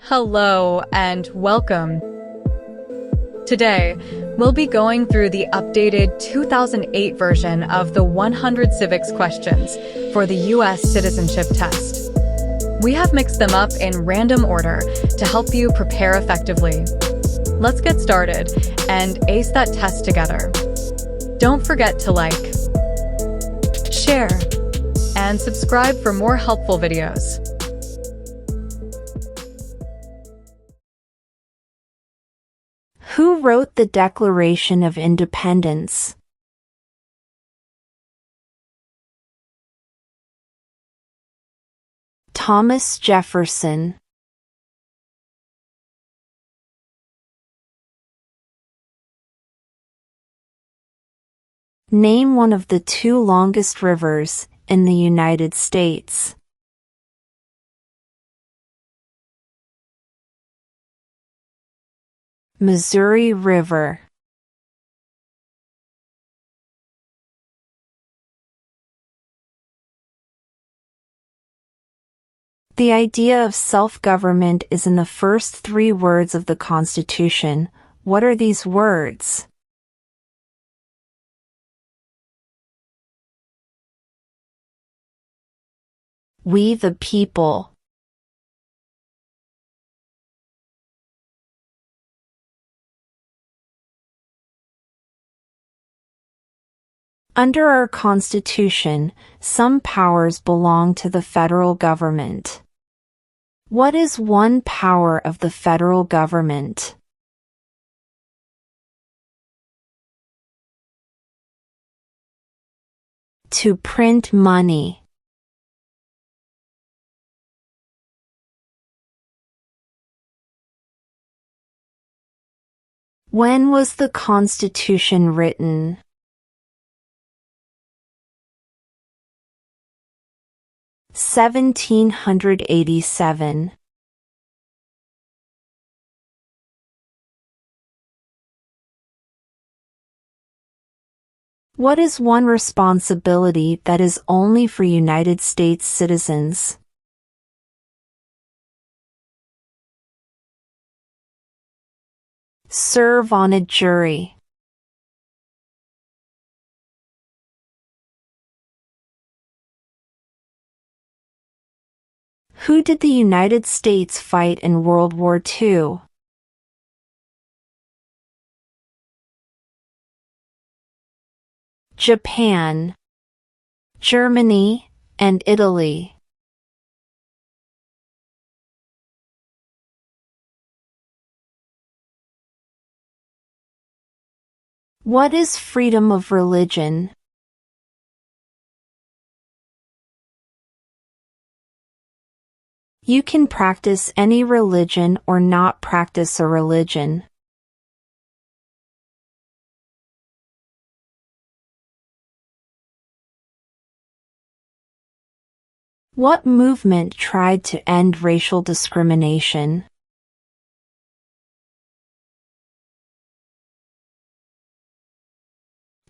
Hello and welcome. Today, we'll be going through the updated 2008 version of the 100 Civics Questions for the U.S. Citizenship Test. We have mixed them up in random order to help you prepare effectively. Let's get started and ace that test together. Don't forget to like, share, and subscribe for more helpful videos. Who wrote the Declaration of Independence? Thomas Jefferson. Name one of the two longest rivers in the United States. Missouri River. The idea of self-government is in the first three words of the Constitution. What are these words? We the people. Under our Constitution, some powers belong to the federal government. What is one power of the federal government? To print money. When was the Constitution written? (1787). What is one responsibility that is only for United States citizens? Serve on a jury. Who did the United States fight in World War II? Japan, Germany, and Italy. What is freedom of religion? You can practice any religion or not practice a religion. What movement tried to end racial discrimination?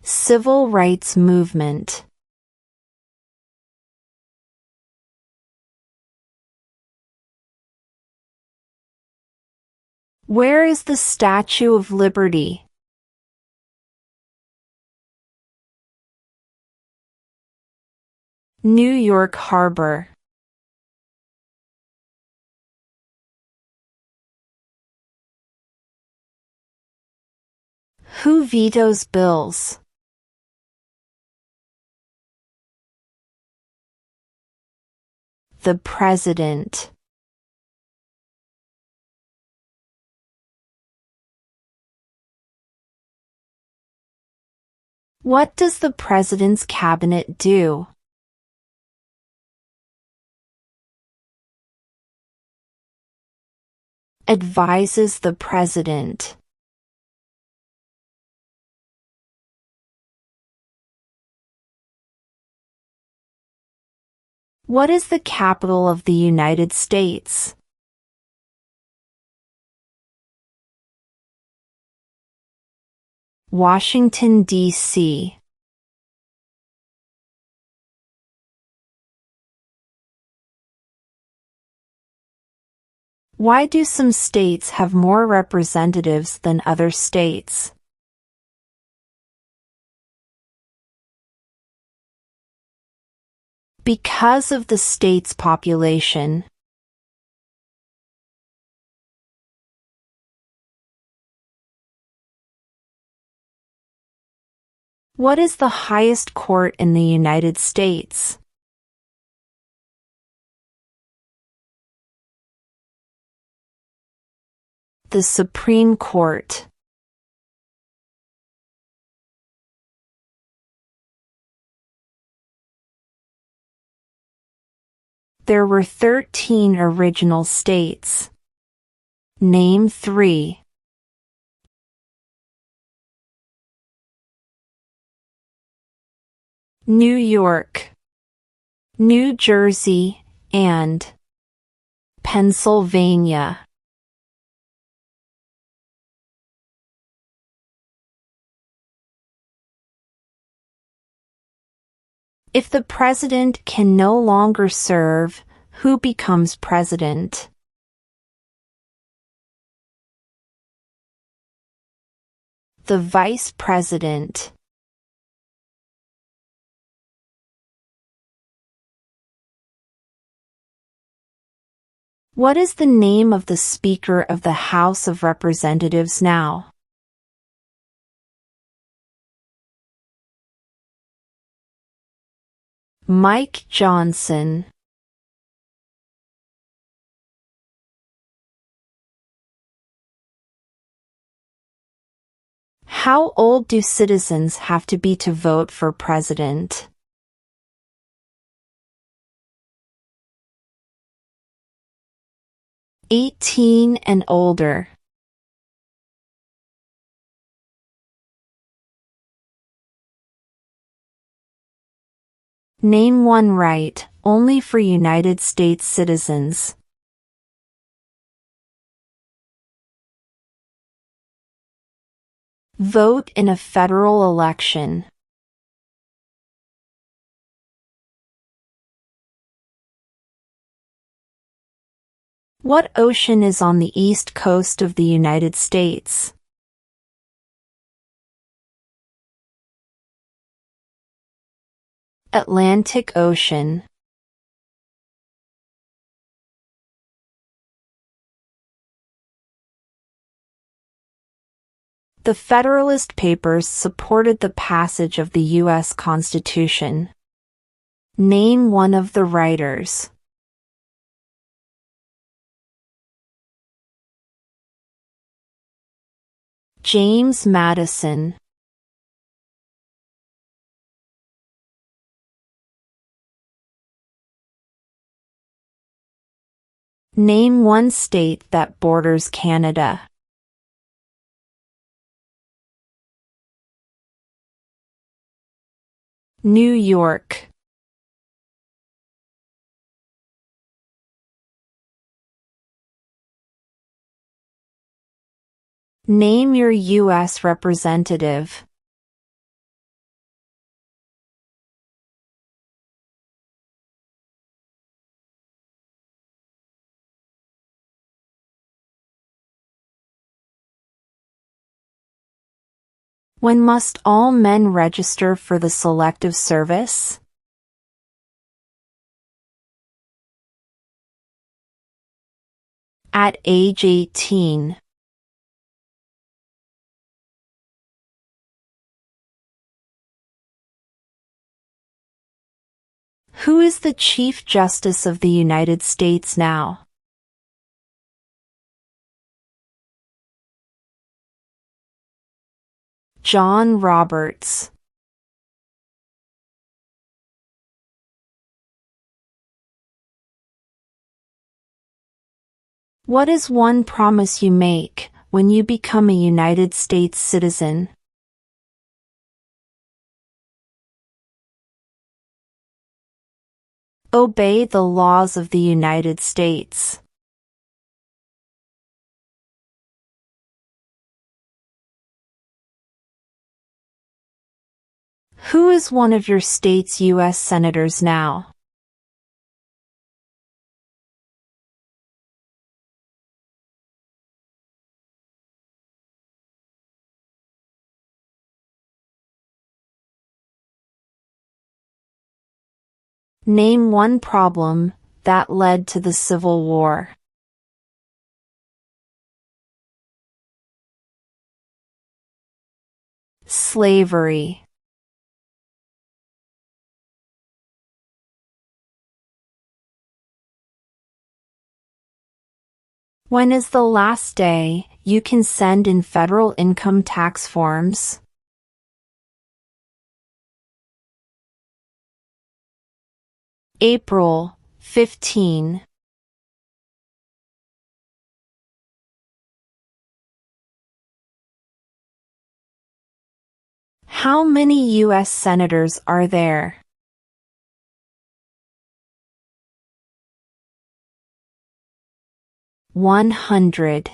Civil rights movement. Where is the Statue of Liberty? New York Harbor. Who vetoes bills? The President. What does the President's cabinet do? Advises the President. What is the capital of the United States? Washington, D.C. Why do some states have more representatives than other states? Because of the state's population. What is the highest court in the United States? The Supreme Court. There were 13 original states. Name 3. New York, New Jersey, and Pennsylvania. If the president can no longer serve, who becomes president? The vice president. What is the name of the Speaker of the House of Representatives now? Mike Johnson. How old do citizens have to be to vote for president? "18 and older." Name one right, only for United States citizens. Vote in a federal election. What ocean is on the east coast of the United States? Atlantic Ocean. The Federalist Papers supported the passage of the U.S. Constitution. Name one of the writers. James Madison. Name one state that borders Canada. New York. Name your U.S. representative. When must all men register for the Selective Service? At age 18. Who is the Chief Justice of the United States now? John Roberts. What is one promise you make when you become a United States citizen? Obey the laws of the United States. Who is one of your state's U.S. senators now? Name one problem that led to the Civil War. Slavery. When is the last day you can send in federal income tax forms? April 15. How many U.S. senators are there? 100.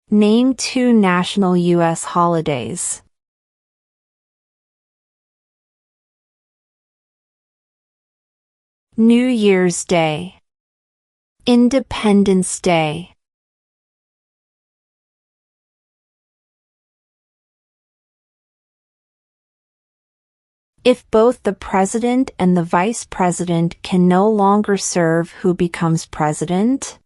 Name two national U.S. holidays. New Year's Day. Independence Day. If both the president and the vice president can no longer serve, who becomes president?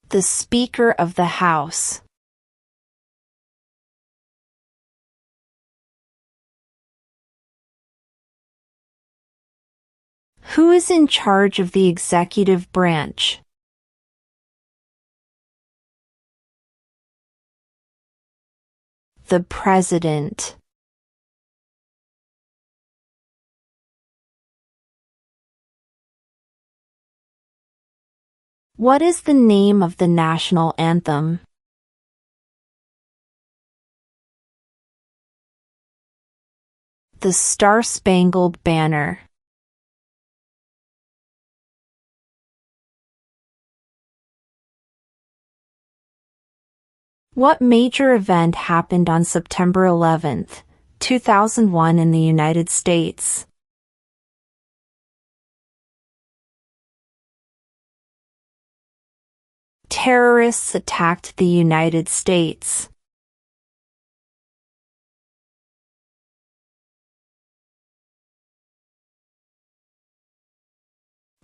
The Speaker of the House. Who is in charge of the executive branch? The President. What is the name of the national anthem? The Star-Spangled Banner. What major event happened on September 11, 2001 in the United States? Terrorists attacked the United States.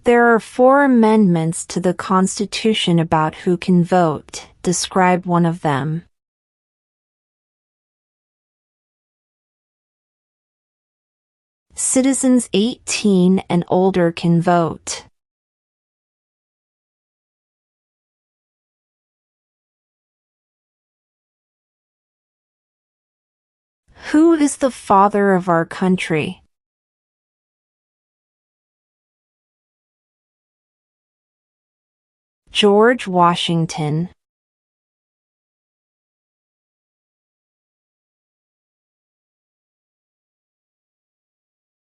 There are 4 amendments to the Constitution about who can vote. Describe one of them. Citizens 18 and older can vote. Who is the father of our country? George Washington.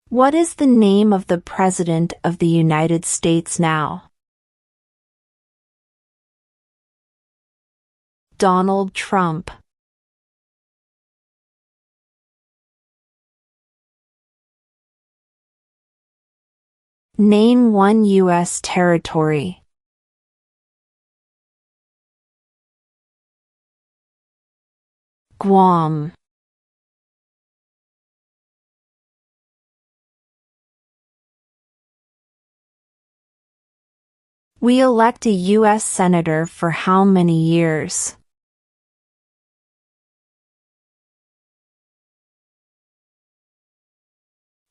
What is the name of the President of the United States now? Donald Trump. Name one U.S. territory. Guam. We elect a U.S. Senator for how many years?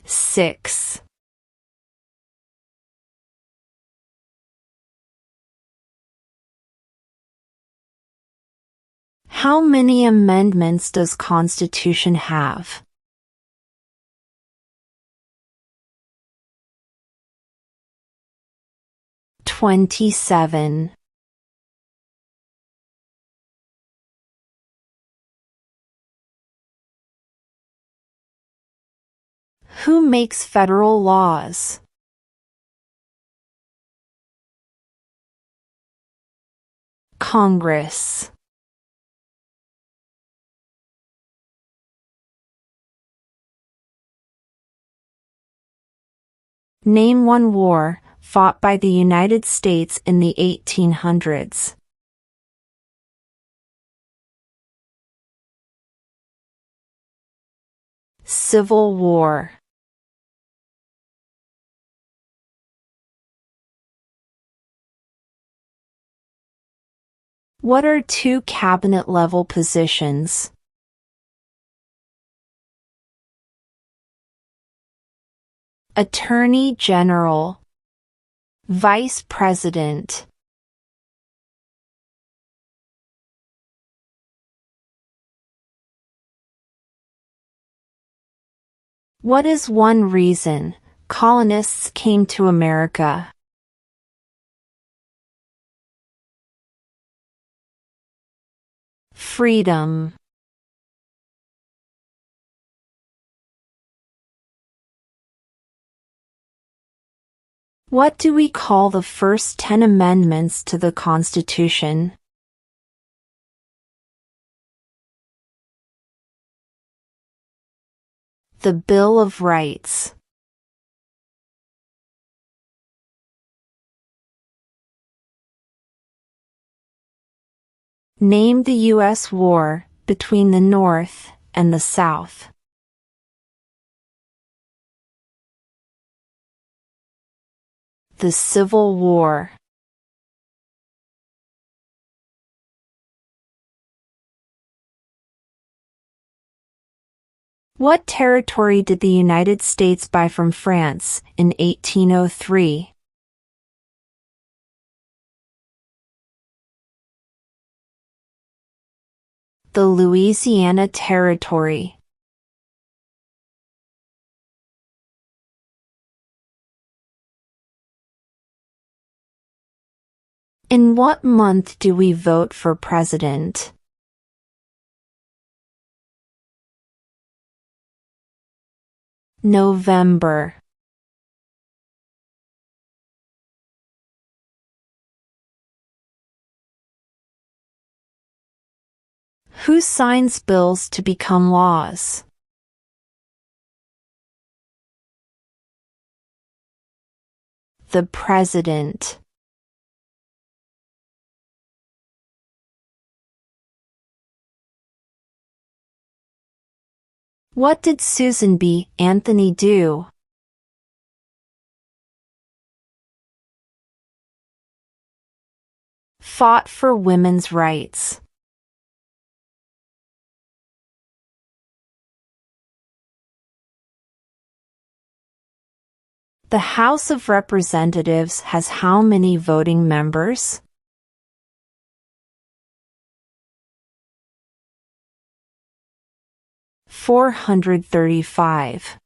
6. How many amendments does Constitution have? 27. Who makes federal laws? Congress. Name one war fought by the United States in the 1800s? Civil War. What are two cabinet-level positions? Attorney General, Vice President. What is one reason colonists came to America? Freedom. What do we call the first 10 amendments to the Constitution? The Bill of Rights. Name the U.S. war between the North and the South. The Civil War. What territory did the United States buy from France in 1803? The Louisiana Territory. In what month do we vote for president? November. Who signs bills to become laws? The President. What did Susan B. Anthony do? Fought for women's rights. The House of Representatives has how many voting members? 435.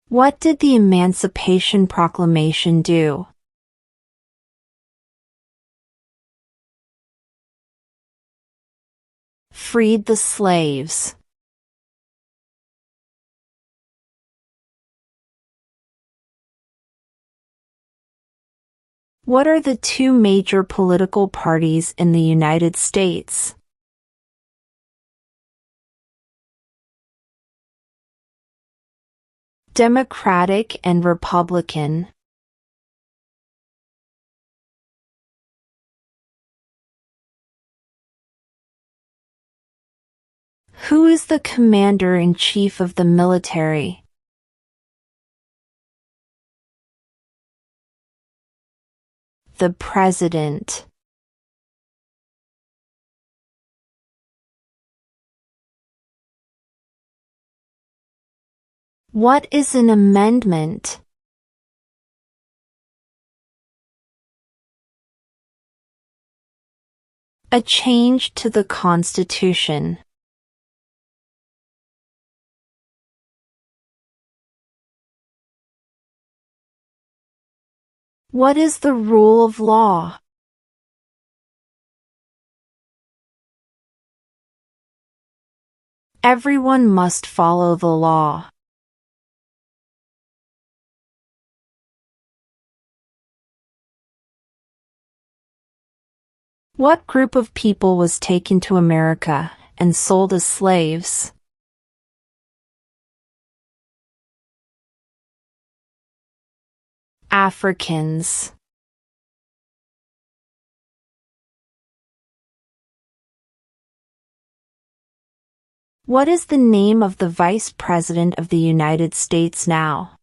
What did the Emancipation Proclamation do? Freed the slaves. What are the two major political parties in the United States? Democratic and Republican. Who is the commander-in-chief of the military? The President. What is an amendment? A change to the Constitution. What is the rule of law? Everyone must follow the law. What group of people was taken to America and sold as slaves? Africans. What is the name of the Vice President of the United States now?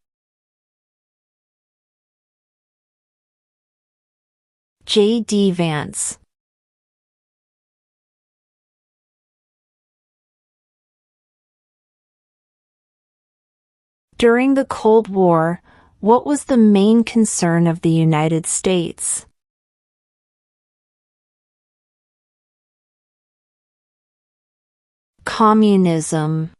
J.D. Vance. During the Cold War, what was the main concern of the United States? Communism.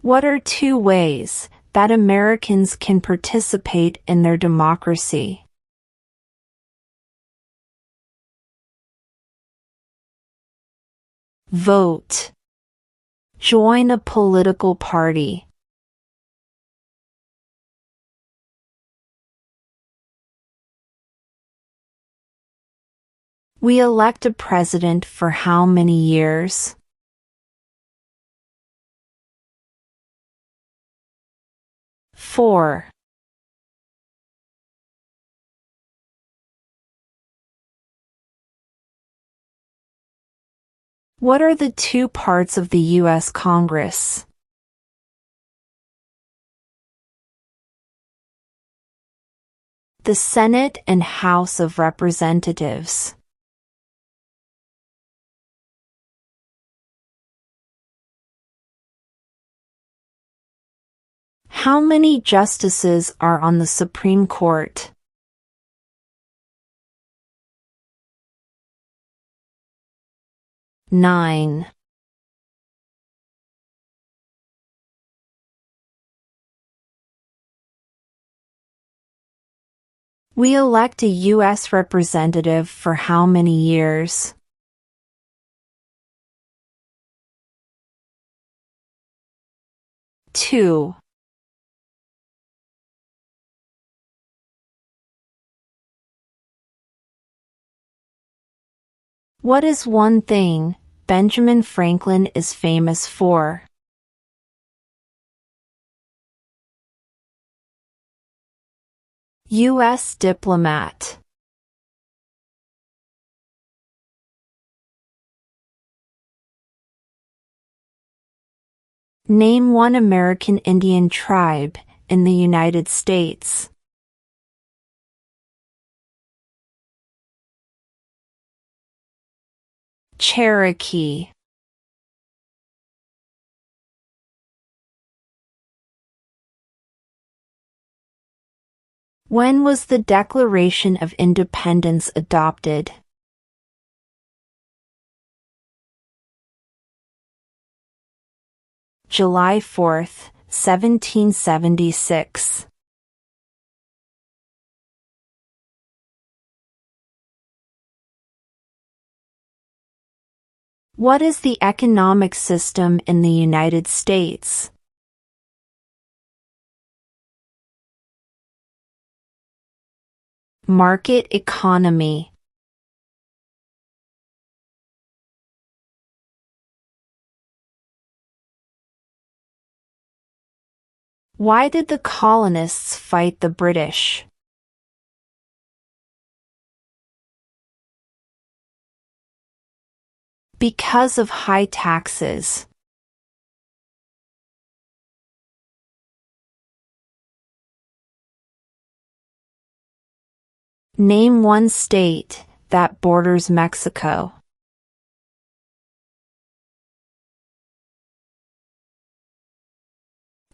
What are 2 ways that Americans can participate in their democracy? Vote. Join a political party. We elect a president for how many years? Four. What are the 2 parts of the U.S. Congress? The Senate and House of Representatives. How many justices are on the Supreme Court? 9. We elect a U.S. representative for how many years? 2. What is one thing Benjamin Franklin is famous for? U.S. diplomat. Name one American Indian tribe in the United States. Cherokee. When was the Declaration of Independence adopted? July 4, 1776. What is the economic system in the United States? Market economy. Why did the colonists fight the British? Because of high taxes. Name one state that borders Mexico.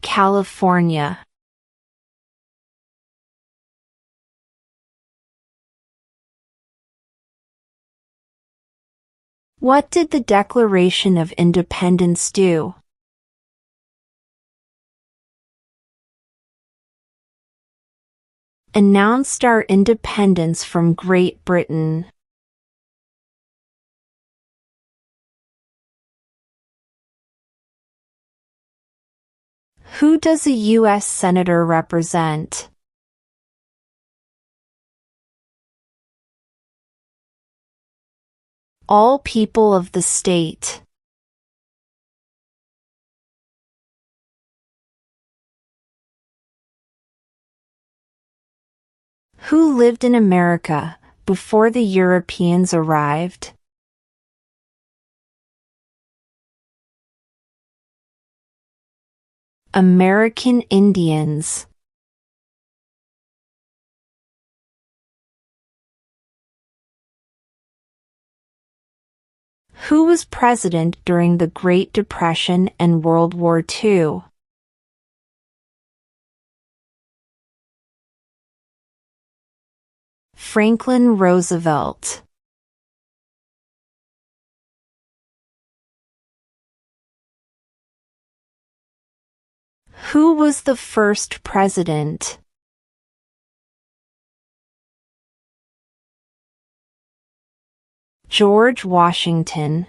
California. What did the Declaration of Independence do? Announced our independence from Great Britain. Who does a U.S. Senator represent? All people of the state. Who lived in America before the Europeans arrived? American Indians. Who was president during the Great Depression and World War II? Franklin Roosevelt. Who was the first president? George Washington.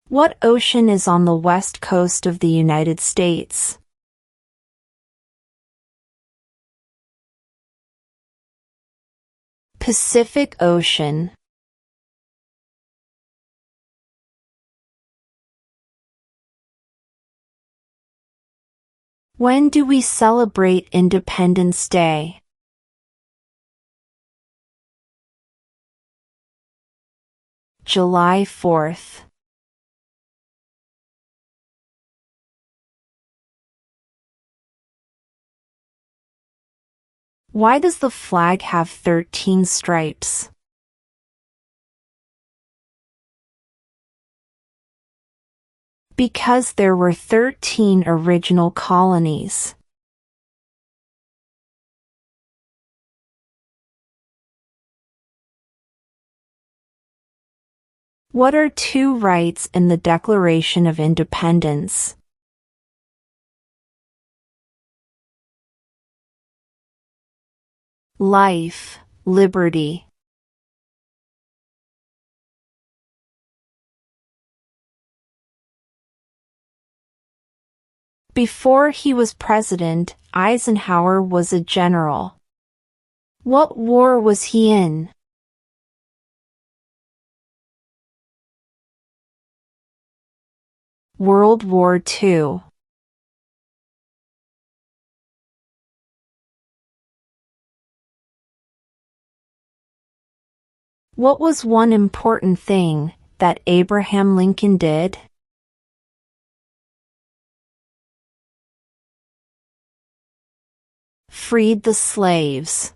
What ocean is on the west coast of the United States? Pacific Ocean. When do we celebrate Independence Day? July 4th. Why does the flag have 13 stripes? Because there were 13 original colonies. What are two rights in the Declaration of Independence? Life, liberty. Before he was president, Eisenhower was a general. What war was he in? World War II. What was one important thing that Abraham Lincoln did? Freed the slaves.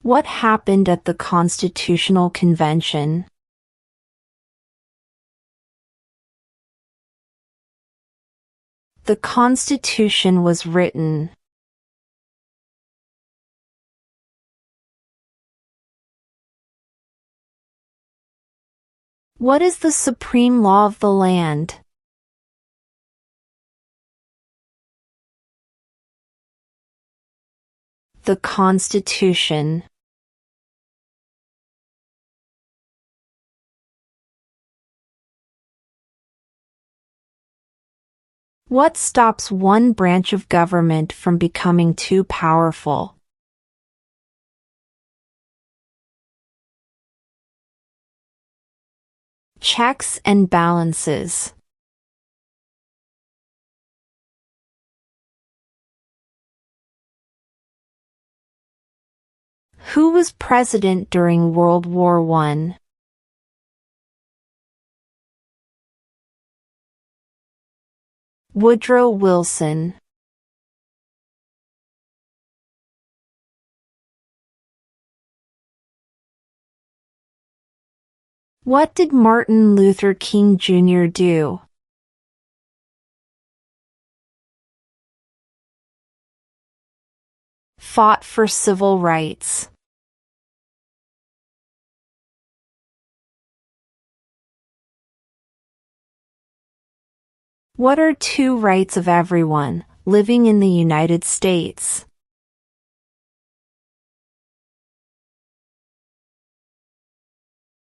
What happened at the Constitutional Convention? The Constitution was written. What is the supreme law of the land? The Constitution. What stops one branch of government from becoming too powerful? Checks and balances. Who was president during World War I? Woodrow Wilson. What did Martin Luther King Jr. do? Fought for civil rights. What are two rights of everyone living in the United States?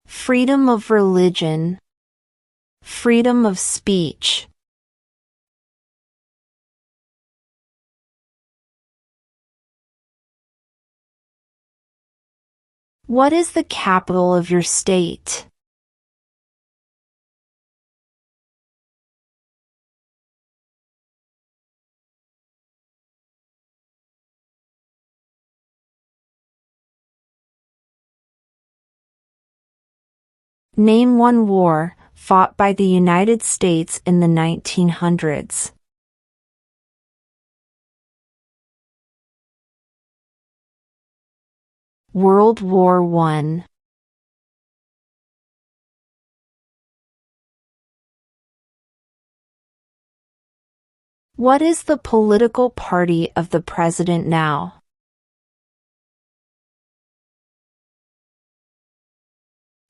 Freedom of religion. Freedom of speech. What is the capital of your state? Name one war fought by the United States in the 1900s. World War I. What is the political party of the president now?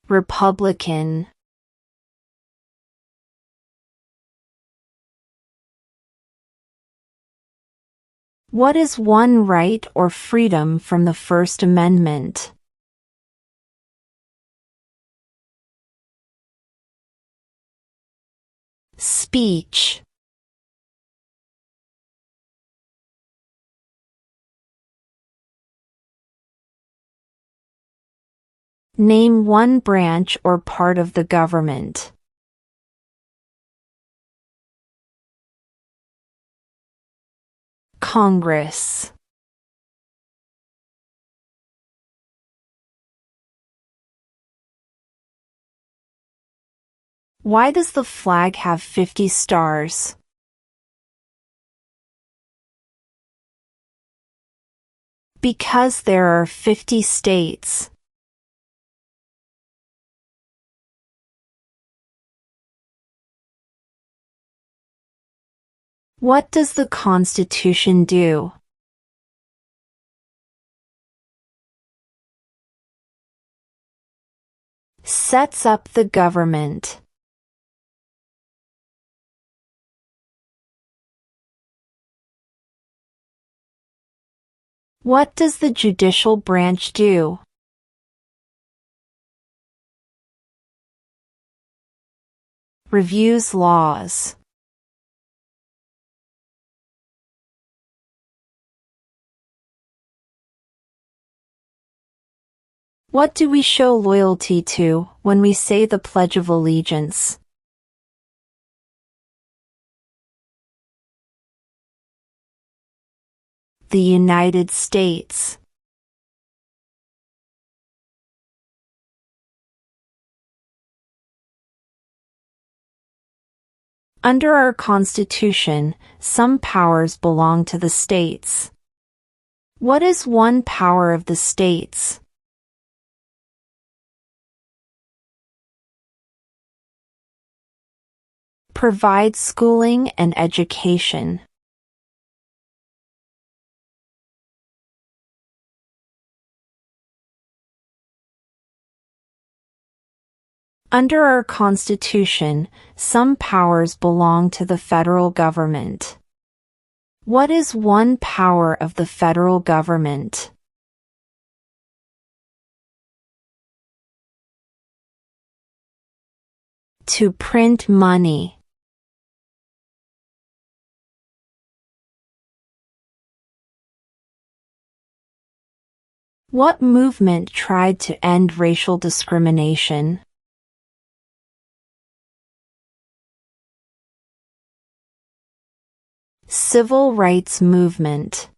Republican. What is one right or freedom from the First Amendment? Speech. Name one branch or part of the government. Congress. Why does the flag have 50 stars? Because there are 50 states. What does the Constitution do? Sets up the government. What does the judicial branch do? Reviews laws. What do we show loyalty to when we say the Pledge of Allegiance? The United States. Under our Constitution, some powers belong to the states. What is one power of the states? Provide schooling and education. Under our Constitution, some powers belong to the federal government. What is one power of the federal government? To print money. What movement tried to end racial discrimination? Civil rights movement.